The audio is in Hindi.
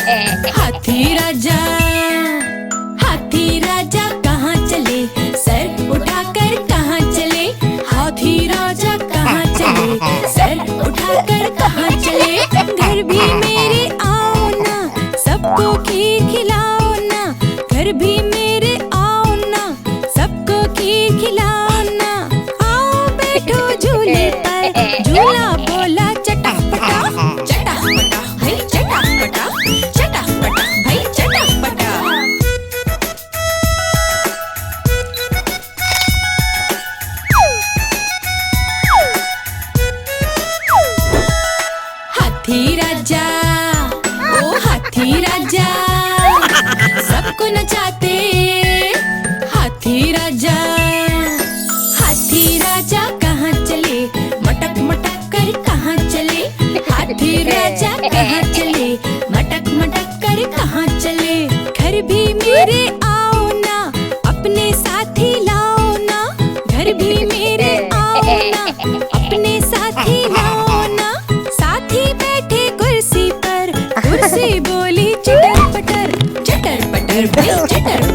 हाथी राजा, हाथी राजा कहाँ चले, सर उठाकर कहाँ चले। हाथी राजा कहाँ चले, सर उठाकर कहाँ चले। घर भी मेरे आओ ना, सबको खीर खिलाओ ना। घर भी मेरे आओ ना, सबको खीर खिलाओ ना। आओ बैठो झूले पर, झूला बोला चटापटा, चटापटा भाई चटापटा, चटापटा भाई चटापटा। हाथी राजा, ओ हाथी राजा, सबको नचाते। हाथी राजा, हाथी राजा कहाँ चले, मटक मटक कर कहाँ चले। हाथी राजा कहाँ चले, मटक मटक कर कहाँ चले। घर भी मेरे आओ ना, अपने साथी लाओ ना। घर भी मेरे आओ ना, अपने साथी लाओ ना। साथी बैठे कुर्सी पर, कुर्सी बोली चटर पटर, चटर पटर भाई चटर